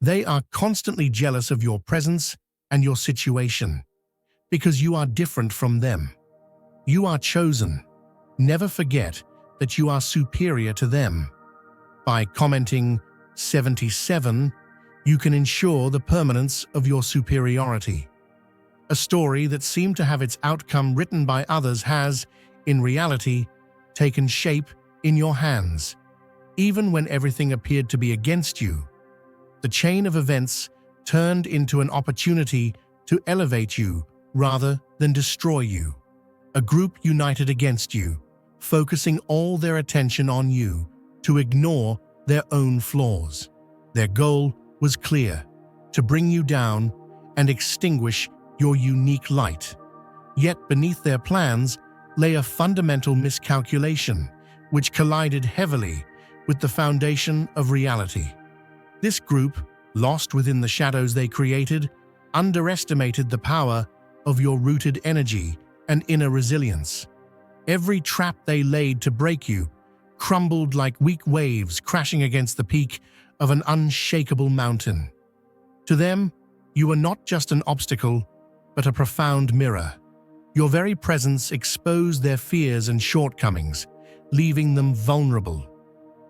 They are constantly jealous of your presence and your situation, because you are different from them. You are chosen. Never forget that you are superior to them. By commenting 77, you can ensure the permanence of your superiority. A story that seemed to have its outcome written by others has, in reality, taken shape in your hands. Even when everything appeared to be against you, the chain of events turned into an opportunity to elevate you rather than destroy you. A group united against you, focusing all their attention on you to ignore their own flaws. Their goal was clear: to bring you down and extinguish your unique light. Yet beneath their plans lay a fundamental miscalculation, which collided heavily with the foundation of reality. This group, lost within the shadows they created, underestimated the power of your rooted energy and inner resilience. Every trap they laid to break you crumbled like weak waves crashing against the peak of an unshakable mountain. To them, you were not just an obstacle, but a profound mirror. Your very presence exposed their fears and shortcomings, leaving them vulnerable.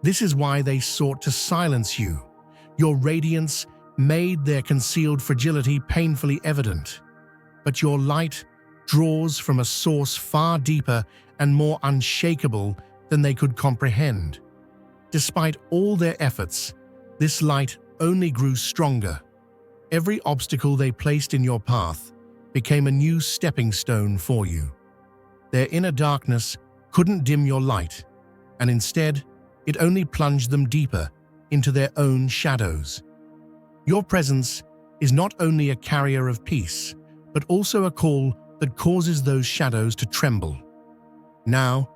This is why they sought to silence you. Your radiance made their concealed fragility painfully evident. But your light draws from a source far deeper and more unshakable than they could comprehend. Despite all their efforts, this light only grew stronger. Every obstacle they placed in your path became a new stepping stone for you. Their inner darkness couldn't dim your light, and instead, it only plunged them deeper into their own shadows. Your presence is not only a carrier of peace, but also a call that causes those shadows to tremble. Now,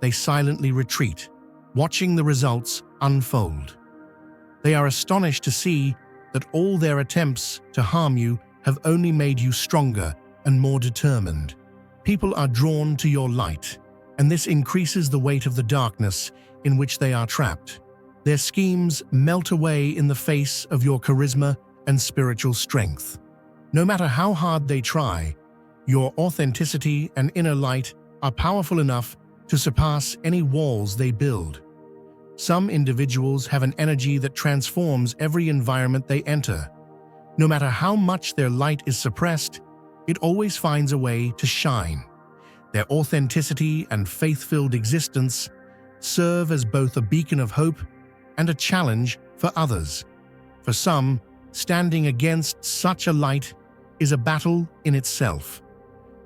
they silently retreat, watching the results unfold. They are astonished to see that all their attempts to harm you have only made you stronger and more determined. People are drawn to your light, and this increases the weight of the darkness in which they are trapped. Their schemes melt away in the face of your charisma and spiritual strength. No matter how hard they try, your authenticity and inner light are powerful enough to surpass any walls they build. Some individuals have an energy that transforms every environment they enter. No matter how much their light is suppressed, it always finds a way to shine. Their authenticity and faith-filled existence serve as both a beacon of hope and a challenge for others. For some, standing against such a light is a battle in itself.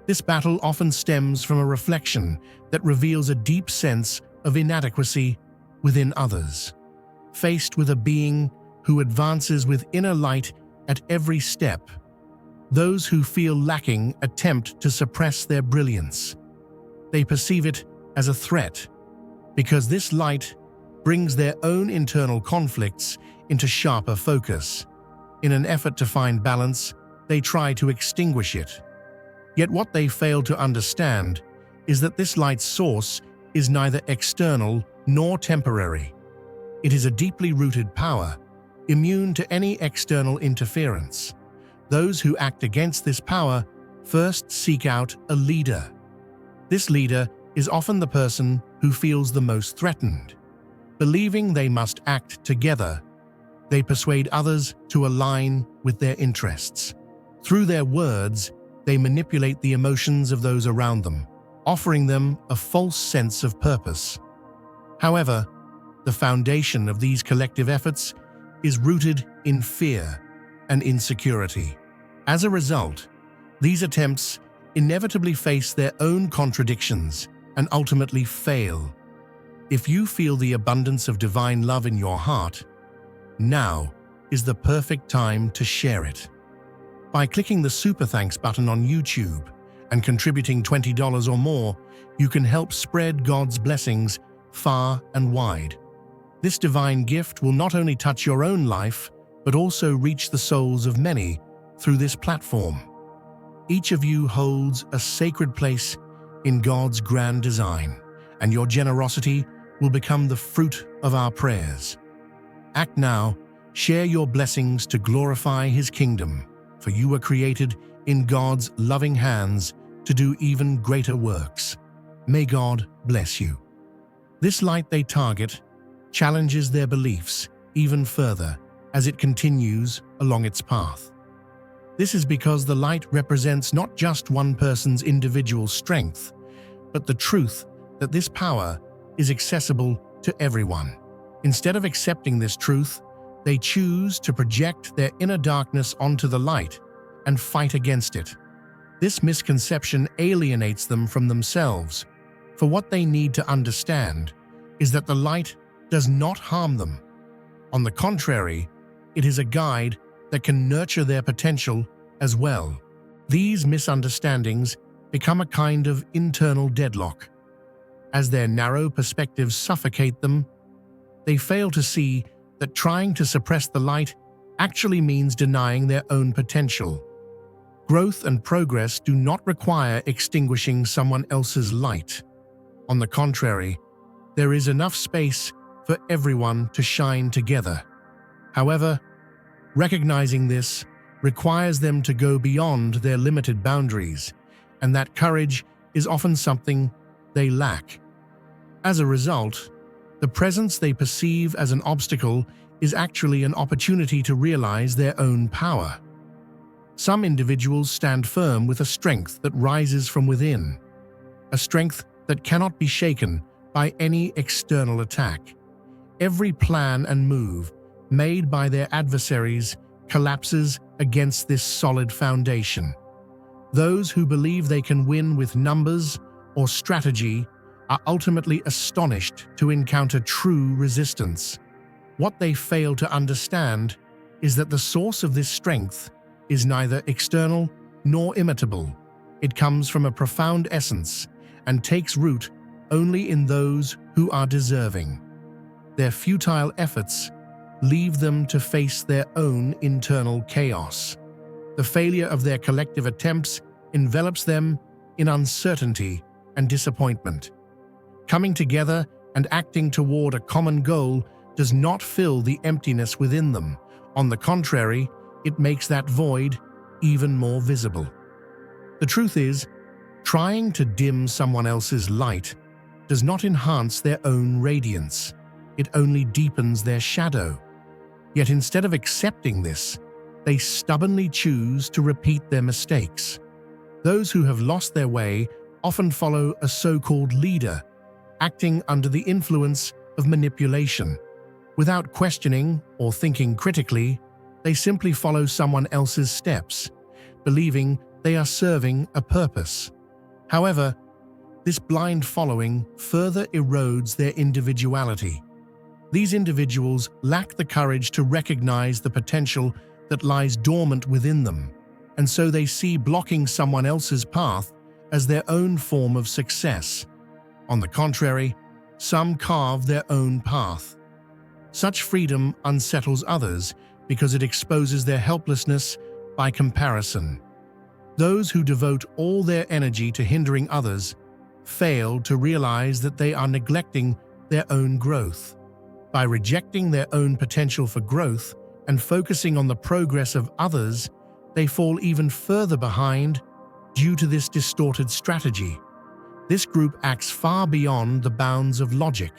This battle often stems from a reflection that reveals a deep sense of inadequacy within others. Faced with a being who advances with inner light at every step, those who feel lacking attempt to suppress their brilliance. They perceive it as a threat, because this light brings their own internal conflicts into sharper focus. In an effort to find balance, they try to extinguish it. Yet what they fail to understand is that this light's source is neither external nor temporary. It is a deeply rooted power, immune to any external interference. Those who act against this power first seek out a leader. This leader is often the person who feels the most threatened. Believing they must act together, they persuade others to align with their interests. Through their words, they manipulate the emotions of those around them, offering them a false sense of purpose. However, the foundation of these collective efforts is rooted in fear and insecurity. As a result, these attempts inevitably face their own contradictions and ultimately fail. If you feel the abundance of divine love in your heart, now is the perfect time to share it. By clicking the Super Thanks button on YouTube and contributing $20 or more, you can help spread God's blessings far and wide. This divine gift will not only touch your own life, but also reach the souls of many through this platform. Each of you holds a sacred place in God's grand design, and your generosity will become the fruit of our prayers. Act now Share your blessings to glorify His kingdom, for you were created in God's loving hands to do even greater works. May God bless you. This light they target challenges their beliefs even further as it continues along its path. This is because the light represents not just one person's individual strength, but the truth that this power is accessible to everyone. Instead of accepting this truth, they choose to project their inner darkness onto the light and fight against it. This misconception alienates them from themselves, for what they need to understand is that the light does not harm them. On the contrary, it is a guide that can nurture their potential as well. These misunderstandings become a kind of internal deadlock. As their narrow perspectives suffocate them, they fail to see that trying to suppress the light actually means denying their own potential. Growth and progress do not require extinguishing someone else's light. On the contrary, there is enough space for everyone to shine together. However, recognizing this requires them to go beyond their limited boundaries, and that courage is often something they lack. As a result, the presence they perceive as an obstacle is actually an opportunity to realize their own power. Some individuals stand firm with a strength that rises from within, a strength that cannot be shaken by any external attack. Every plan and move made by their adversaries collapses against this solid foundation. Those who believe they can win with numbers or strategy are ultimately astonished to encounter true resistance. What they fail to understand is that the source of this strength is neither external nor imitable. It comes from a profound essence and takes root only in those who are deserving. Their futile efforts leave them to face their own internal chaos. The failure of their collective attempts envelops them in uncertainty and disappointment. Coming together and acting toward a common goal does not fill the emptiness within them. On the contrary, it makes that void even more visible. The truth is, trying to dim someone else's light does not enhance their own radiance. It only deepens their shadow. Yet instead of accepting this, they stubbornly choose to repeat their mistakes. Those who have lost their way often follow a so-called leader, acting under the influence of manipulation. Without questioning or thinking critically, they simply follow someone else's steps, believing they are serving a purpose. However, this blind following further erodes their individuality. These individuals lack the courage to recognize the potential that lies dormant within them, and so they see blocking someone else's path as their own form of success. On the contrary, some carve their own path. Such freedom unsettles others because it exposes their helplessness by comparison. Those who devote all their energy to hindering others fail to realize that they are neglecting their own growth. By rejecting their own potential for growth and focusing on the progress of others, they fall even further behind due to this distorted strategy. This group acts far beyond the bounds of logic.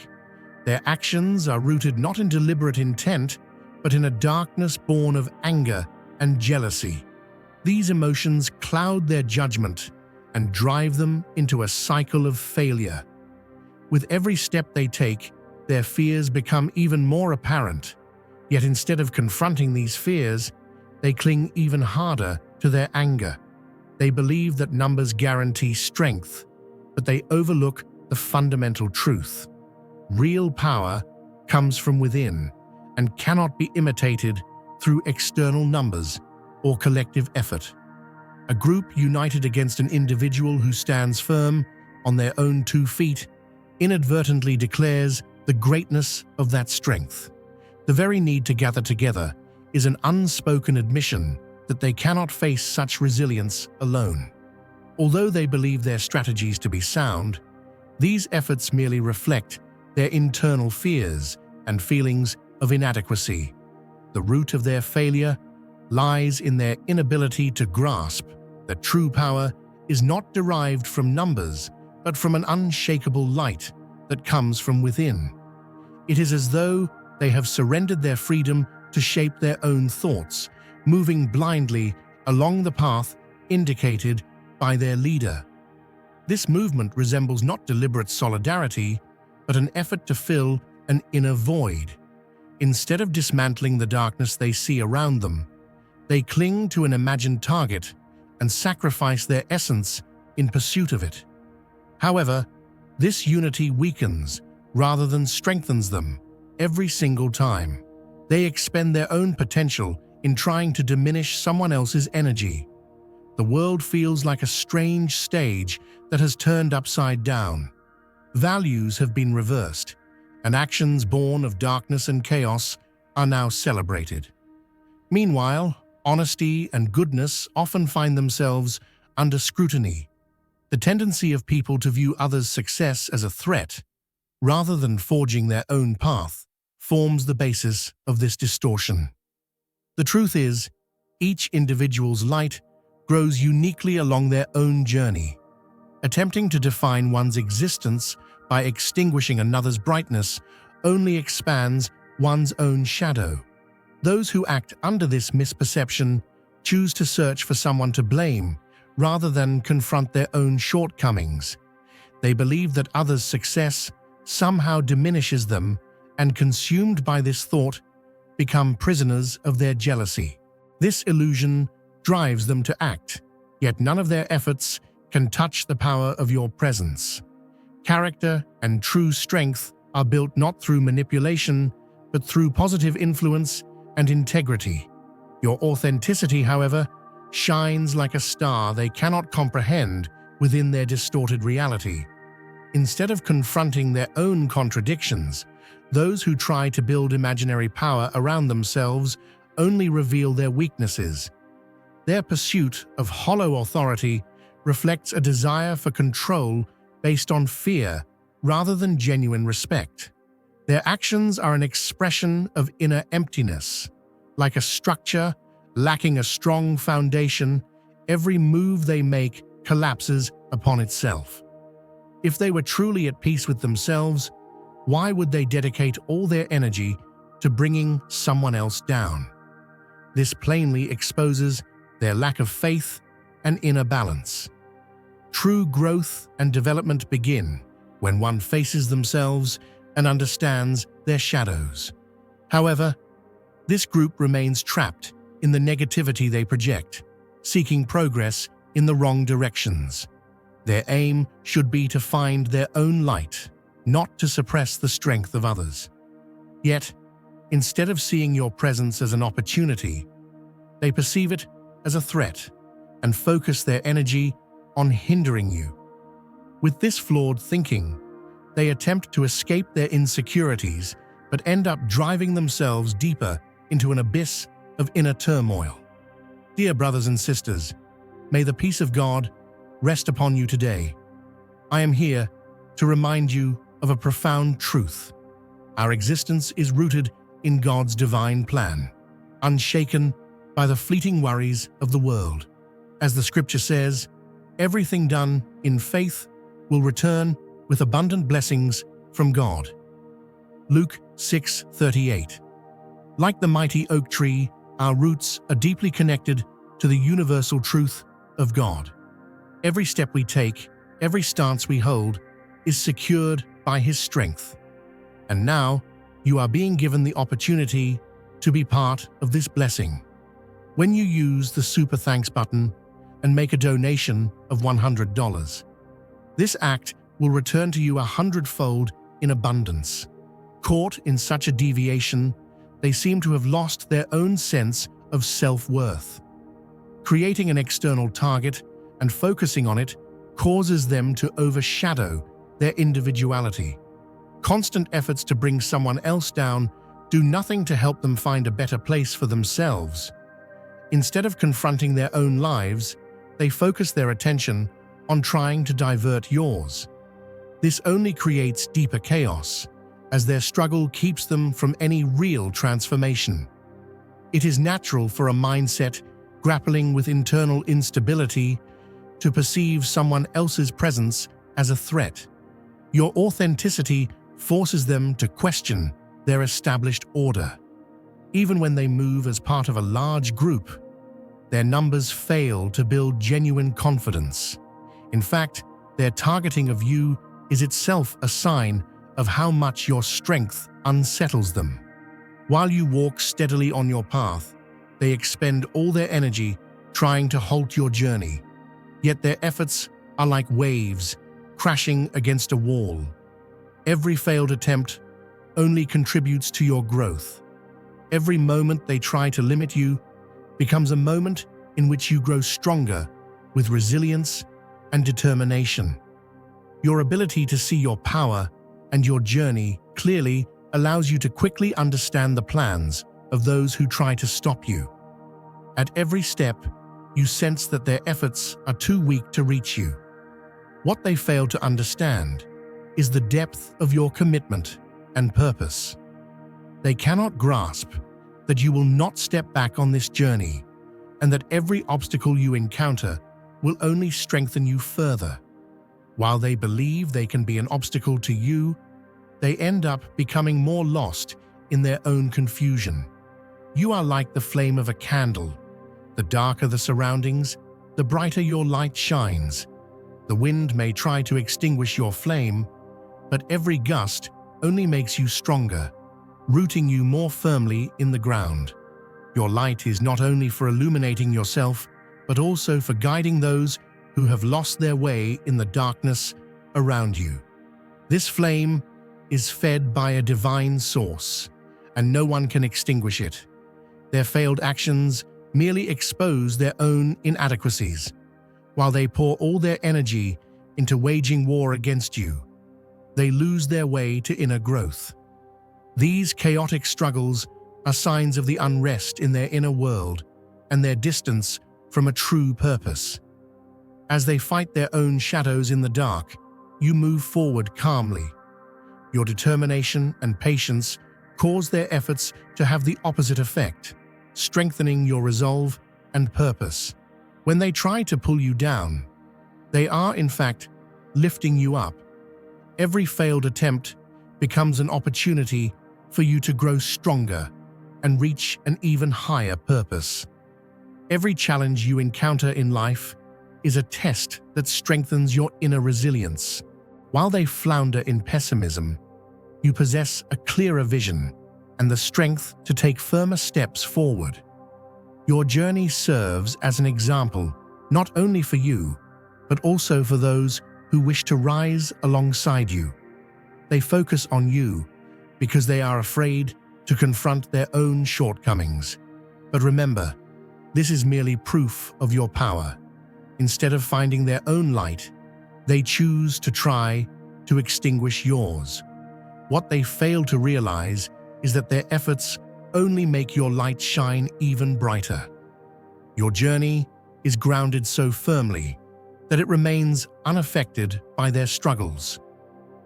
Their actions are rooted not in deliberate intent, but in a darkness born of anger and jealousy. These emotions cloud their judgment and drive them into a cycle of failure. With every step they take, their fears become even more apparent. Yet instead of confronting these fears, they cling even harder to their anger. They believe that numbers guarantee strength, but they overlook the fundamental truth. Real power comes from within and cannot be imitated through external numbers or collective effort. A group united against an individual who stands firm on their own 2 feet inadvertently declares the greatness of that strength. The very need to gather together is an unspoken admission that they cannot face such resilience alone. Although they believe their strategies to be sound, these efforts merely reflect their internal fears and feelings of inadequacy. The root of their failure lies in their inability to grasp that true power is not derived from numbers, but from an unshakable light that comes from within. It is as though they have surrendered their freedom to shape their own thoughts, moving blindly along the path indicated by their leader. This movement resembles not deliberate solidarity, but an effort to fill an inner void. Instead of dismantling the darkness they see around them, they cling to an imagined target and sacrifice their essence in pursuit of it. However, this unity weakens rather than strengthens them every single time. They expend their own potential in trying to diminish someone else's energy. The world feels like a strange stage that has turned upside down. Values have been reversed, and actions born of darkness and chaos are now celebrated. Meanwhile, honesty and goodness often find themselves under scrutiny. The tendency of people to view others' success as a threat, rather than forging their own path, forms the basis of this distortion. The truth is, each individual's light grows uniquely along their own journey. Attempting to define one's existence by extinguishing another's brightness only expands one's own shadow. Those who act under this misperception choose to search for someone to blame rather than confront their own shortcomings. They believe that others' success somehow diminishes them, and consumed by this thought, become prisoners of their jealousy. This illusion drives them to act, yet none of their efforts can touch the power of your presence. Character and true strength are built not through manipulation, but through positive influence and integrity. Your authenticity, however, shines like a star they cannot comprehend within their distorted reality. Instead of confronting their own contradictions, those who try to build imaginary power around themselves only reveal their weaknesses. Their pursuit of hollow authority reflects a desire for control based on fear rather than genuine respect. Their actions are an expression of inner emptiness. Like a structure lacking a strong foundation, every move they make collapses upon itself. If they were truly at peace with themselves, why would they dedicate all their energy to bringing someone else down? This plainly exposes their lack of faith and inner balance. True growth and development begin when one faces themselves and understands their shadows. However, this group remains trapped in the negativity they project, seeking progress in the wrong directions. Their aim should be to find their own light, not to suppress the strength of others. Yet, instead of seeing your presence as an opportunity, they perceive it as a threat and focus their energy on hindering you. With this flawed thinking, they attempt to escape their insecurities but end up driving themselves deeper into an abyss of inner turmoil. Dear brothers and sisters, may the peace of God rest upon you today. I am here to remind you of a profound truth. Our existence is rooted in God's divine plan, unshaken by the fleeting worries of the world. As the scripture says, everything done in faith will return with abundant blessings from God. Luke 6:38. Like the mighty oak tree, our roots are deeply connected to the universal truth of God. Every step we take, every stance we hold, is secured by His strength. And now, you are being given the opportunity to be part of this blessing. When you use the Super Thanks button and make a donation of $100, this act will return to you 100-fold in abundance. Caught in such a deviation, they seem to have lost their own sense of self-worth. Creating an external target and focusing on it causes them to overshadow their individuality. Constant efforts to bring someone else down do nothing to help them find a better place for themselves. Instead of confronting their own lives, they focus their attention on trying to divert yours. This only creates deeper chaos, as their struggle keeps them from any real transformation. It is natural for a mindset grappling with internal instability to perceive someone else's presence as a threat. Your authenticity forces them to question their established order. Even when they move as part of a large group, their numbers fail to build genuine confidence. In fact, their targeting of you is itself a sign of how much your strength unsettles them. While you walk steadily on your path, they expend all their energy trying to halt your journey. Yet their efforts are like waves crashing against a wall. Every failed attempt only contributes to your growth. Every moment they try to limit you becomes a moment in which you grow stronger with resilience and determination. Your ability to see your power and your journey clearly allows you to quickly understand the plans of those who try to stop you. At every step, you sense that their efforts are too weak to reach you. What they fail to understand is the depth of your commitment and purpose. They cannot grasp that you will not step back on this journey and that every obstacle you encounter will only strengthen you further. While they believe they can be an obstacle to you, they end up becoming more lost in their own confusion. You are like the flame of a candle. The darker the surroundings, the brighter your light shines. The wind may try to extinguish your flame, but every gust only makes you stronger, rooting you more firmly in the ground. Your light is not only for illuminating yourself, but also for guiding those who have lost their way in the darkness around you. This flame is fed by a divine source, and no one can extinguish it. Their failed actions merely expose their own inadequacies, while they pour all their energy into waging war against you. They lose their way to inner growth. These chaotic struggles are signs of the unrest in their inner world and their distance from a true purpose. As they fight their own shadows in the dark, you move forward calmly. Your determination and patience cause their efforts to have the opposite effect, strengthening your resolve and purpose. When they try to pull you down, they are, in fact, lifting you up. Every failed attempt becomes an opportunity for you to grow stronger and reach an even higher purpose. Every challenge you encounter in life is a test that strengthens your inner resilience. While they flounder in pessimism, you possess a clearer vision and the strength to take firmer steps forward. Your journey serves as an example not only for you, but also for those who wish to rise alongside you. They focus on you because they are afraid to confront their own shortcomings. But remember, this is merely proof of your power. Instead of finding their own light, they choose to try to extinguish yours. What they fail to realize is that their efforts only make your light shine even brighter. Your journey is grounded so firmly that it remains unaffected by their struggles.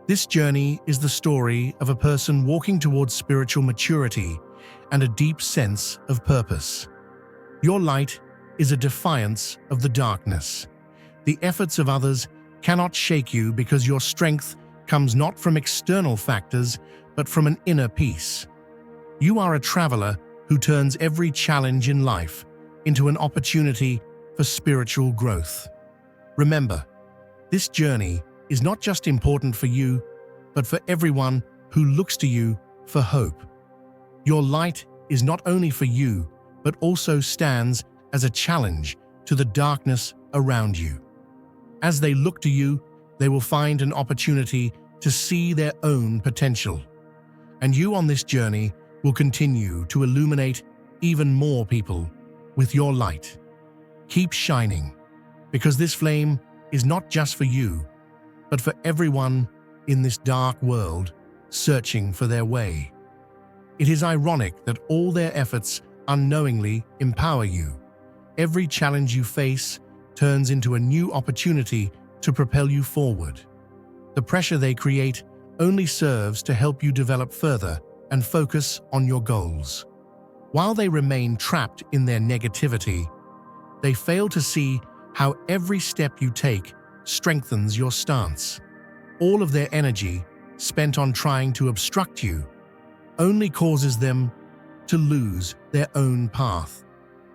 This journey is the story of a person walking towards spiritual maturity and a deep sense of purpose. Your light is a defiance of the darkness. The efforts of others cannot shake you because your strength comes not from external factors, but from an inner peace. You are a traveler who turns every challenge in life into an opportunity for spiritual growth. Remember, this journey is not just important for you, but for everyone who looks to you for hope. Your light is not only for you, but also stands as a challenge to the darkness around you. As they look to you, they will find an opportunity to see their own potential. And you on this journey will continue to illuminate even more people with your light. Keep shining, because this flame is not just for you, but for everyone in this dark world searching for their way. It is ironic that all their efforts unknowingly empower you. Every challenge you face turns into a new opportunity to propel you forward. The pressure they create only serves to help you develop further and focus on your goals. While they remain trapped in their negativity, they fail to see how every step you take strengthens your stance. All of their energy, spent on trying to obstruct you, only causes them to lose their own path.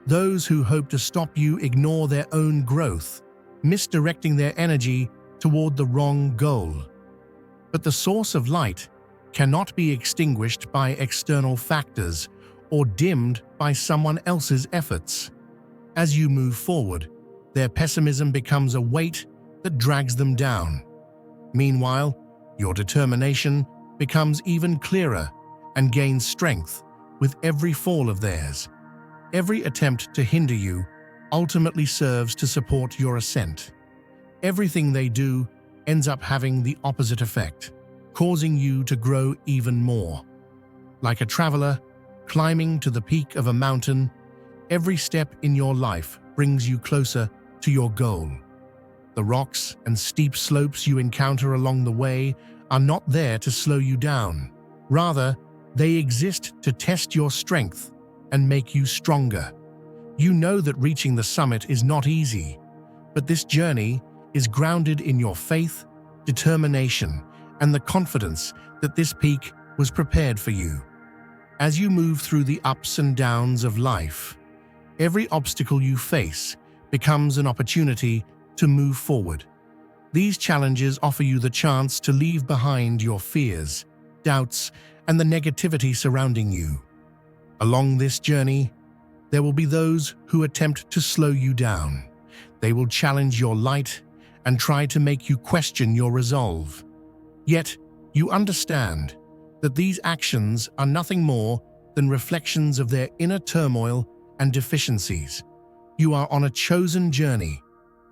Those who hope to stop you ignore their own growth, misdirecting their energy toward the wrong goal. But the source of light cannot be extinguished by external factors or dimmed by someone else's efforts. As you move forward, their pessimism becomes a weight that drags them down. Meanwhile, your determination becomes even clearer and gains strength with every fall of theirs. Every attempt to hinder you ultimately serves to support your ascent. Everything they do ends up having the opposite effect, causing you to grow even more. Like a traveler climbing to the peak of a mountain, every step in your life brings you closer to your goal. The rocks and steep slopes you encounter along the way are not there to slow you down. Rather, they exist to test your strength and make you stronger. You know that reaching the summit is not easy, but this journey is grounded in your faith, determination, and the confidence that this peak was prepared for you. As you move through the ups and downs of life, every obstacle you face becomes an opportunity to move forward. These challenges offer you the chance to leave behind your fears, doubts, and the negativity surrounding you. Along this journey, there will be those who attempt to slow you down. They will challenge your light and try to make you question your resolve. Yet, you understand that these actions are nothing more than reflections of their inner turmoil and deficiencies. You are on a chosen journey,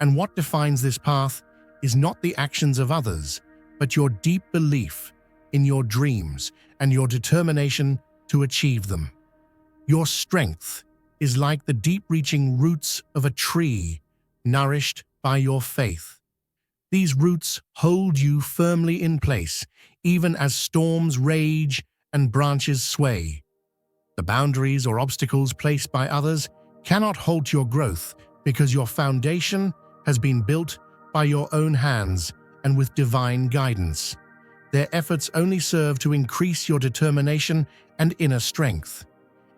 and what defines this path is not the actions of others, but your deep belief in your dreams and your determination to achieve them. Your strength is like the deep-reaching roots of a tree, nourished by your faith. These roots hold you firmly in place, even as storms rage and branches sway. The boundaries or obstacles placed by others cannot halt your growth because your foundation has been built by your own hands and with divine guidance. Their efforts only serve to increase your determination and inner strength.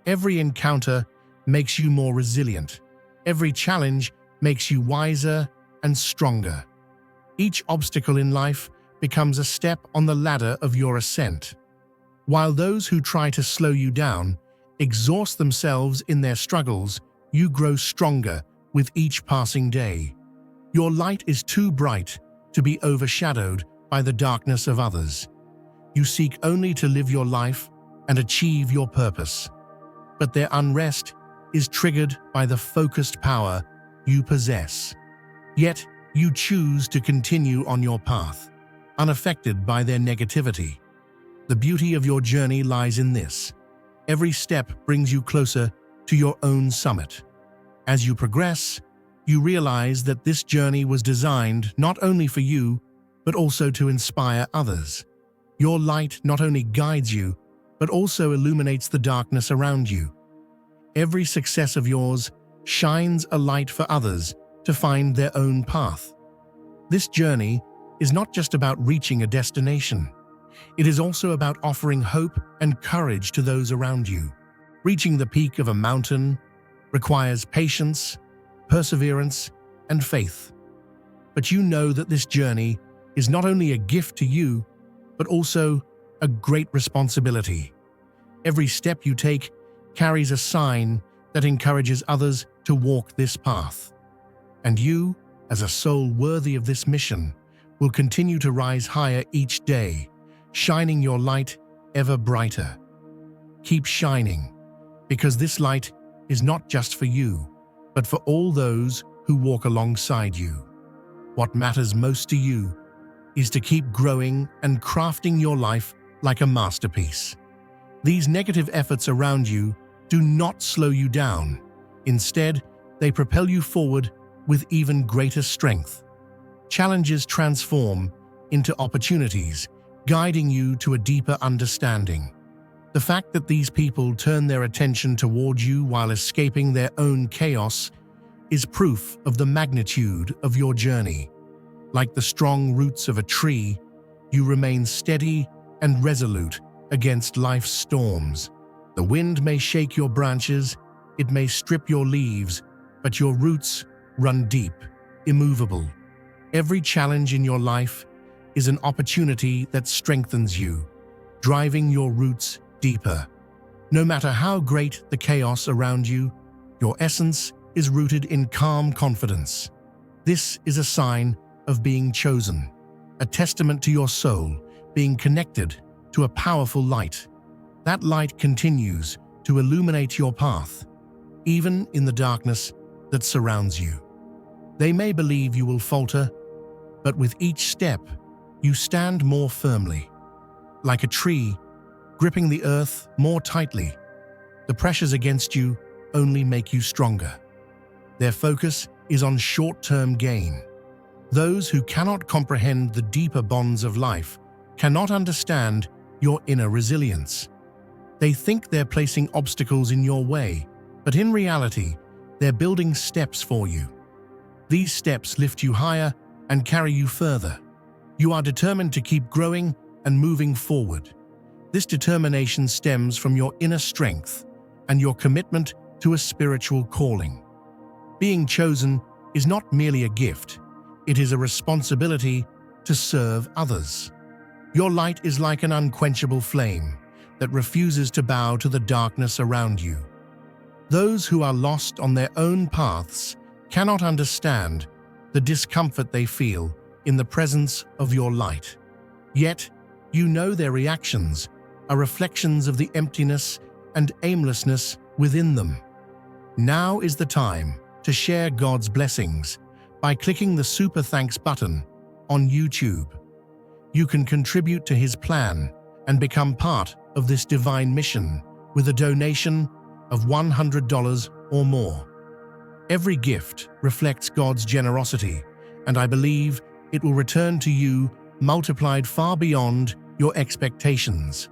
Every encounter makes you more resilient. Every challenge makes you wiser and stronger. Each obstacle in life becomes a step on the ladder of your ascent. While those who try to slow you down exhaust themselves in their struggles, you grow stronger with each passing day. Your light is too bright to be overshadowed by the darkness of others. You seek only to live your life and achieve your purpose. But their unrest is triggered by the focused power you possess. Yet, you choose to continue on your path, unaffected by their negativity. The beauty of your journey lies in this. Every step brings you closer to your own summit. As you progress, you realize that this journey was designed not only for you, but also to inspire others. Your light not only guides you, but also illuminates the darkness around you. Every success of yours shines a light for others to find their own path. This journey is not just about reaching a destination. It is also about offering hope and courage to those around you. Reaching the peak of a mountain requires patience, perseverance, and faith. But you know that this journey is not only a gift to you, but also a great responsibility. Every step you take carries a sign that encourages others to walk this path. And you, as a soul worthy of this mission, will continue to rise higher each day, shining your light ever brighter. Keep shining, because this light is not just for you, but for all those who walk alongside you. What matters most to you is to keep growing and crafting your life like a masterpiece. These negative efforts around you do not slow you down. Instead, they propel you forward with even greater strength. Challenges transform into opportunities, guiding you to a deeper understanding. The fact that these people turn their attention toward you while escaping their own chaos is proof of the magnitude of your journey. Like the strong roots of a tree, you remain steady and resolute against life's storms. The wind may shake your branches, it may strip your leaves, but your roots run deep, immovable. Every challenge in your life is an opportunity that strengthens you, driving your roots deeper. No matter how great the chaos around you, your essence is rooted in calm confidence. This is a sign of being chosen, a testament to your soul being connected to a powerful light. That light continues to illuminate your path, even in the darkness that surrounds you. They may believe you will falter, but with each step, you stand more firmly. Like a tree, gripping the earth more tightly, the pressures against you only make you stronger. Their focus is on short-term gain. Those who cannot comprehend the deeper bonds of life cannot understand your inner resilience. They think they're placing obstacles in your way, but in reality, they're building steps for you. These steps lift you higher and carry you further. You are determined to keep growing and moving forward. This determination stems from your inner strength and your commitment to a spiritual calling. Being chosen is not merely a gift, it is a responsibility to serve others. Your light is like an unquenchable flame that refuses to bow to the darkness around you. Those who are lost on their own paths cannot understand the discomfort they feel in the presence of your light. Yet, you know their reactions are reflections of the emptiness and aimlessness within them. Now is the time to share God's blessings by clicking the Super Thanks button on YouTube. You can contribute to His plan and become part of this divine mission with a donation of $100 or more. Every gift reflects God's generosity, and I believe it will return to you multiplied far beyond your expectations.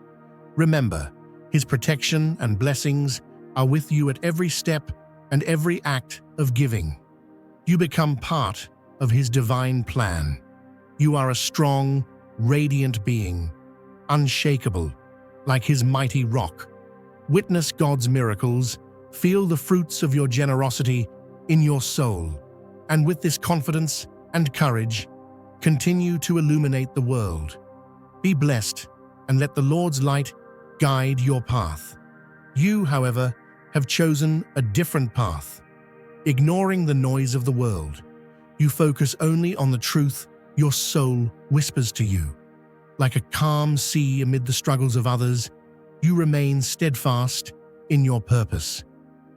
Remember, His protection and blessings are with you at every step and every act of giving. You become part of His divine plan. You are a strong, radiant being, unshakable, like His mighty rock. Witness God's miracles, feel the fruits of your generosity in your soul, and with this confidence and courage, continue to illuminate the world. Be blessed, and let the Lord's light guide your path. You, however, have chosen a different path. Ignoring the noise of the world, you focus only on the truth your soul whispers to you. Like a calm sea amid the struggles of others, you remain steadfast in your purpose.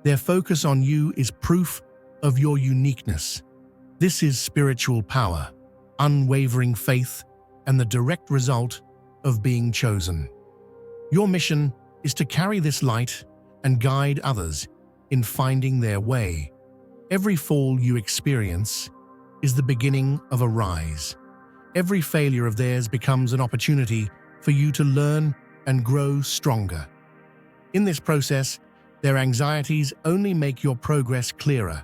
Their focus on you is proof of your uniqueness. This is spiritual power, unwavering faith, and the direct result of being chosen. Your mission is to carry this light and guide others in finding their way. Every fall you experience is the beginning of a rise. Every failure of theirs becomes an opportunity for you to learn and grow stronger. In this process, their anxieties only make your progress clearer.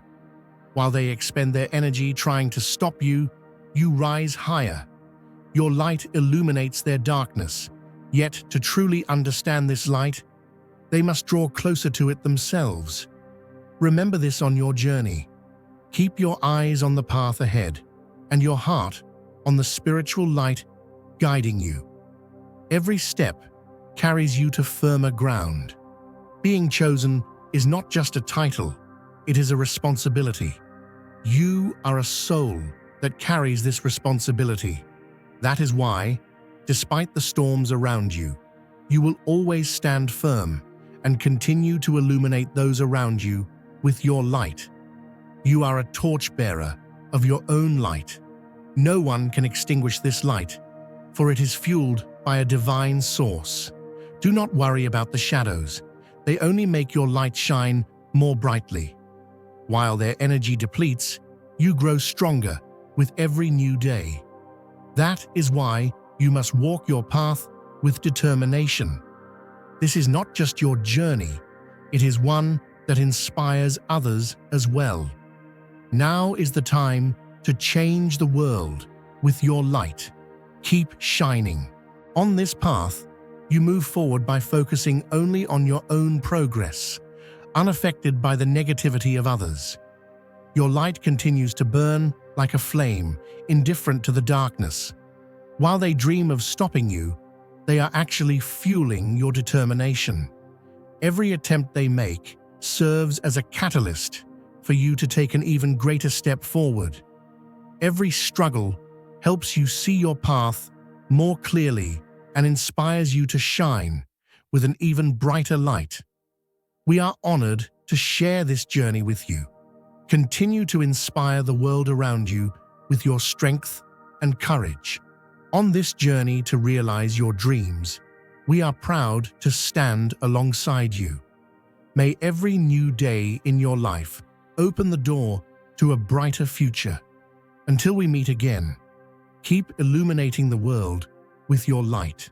While they expend their energy trying to stop you, you rise higher. Your light illuminates their darkness, yet to truly understand this light, they must draw closer to it themselves. Remember this on your journey. Keep your eyes on the path ahead, and your heart on the spiritual light guiding you. Every step carries you to firmer ground. Being chosen is not just a title, it is a responsibility. You are a soul that carries this responsibility. That is why, despite the storms around you, you will always stand firm and continue to illuminate those around you with your light. You are a torchbearer of your own light. No one can extinguish this light, for it is fueled by a divine source. Do not worry about the shadows. They only make your light shine more brightly. While their energy depletes, you grow stronger with every new day. That is why you must walk your path with determination. This is not just your journey, it is one that inspires others as well. Now is the time to change the world with your light. Keep shining. On this path, you move forward by focusing only on your own progress, unaffected by the negativity of others. Your light continues to burn like a flame, indifferent to the darkness. While they dream of stopping you, they are actually fueling your determination. Every attempt they make serves as a catalyst for you to take an even greater step forward. Every struggle helps you see your path more clearly and inspires you to shine with an even brighter light. We are honored to share this journey with you. Continue to inspire the world around you with your strength and courage. On this journey to realize your dreams, we are proud to stand alongside you. May every new day in your life open the door to a brighter future. Until we meet again, keep illuminating the world with your light.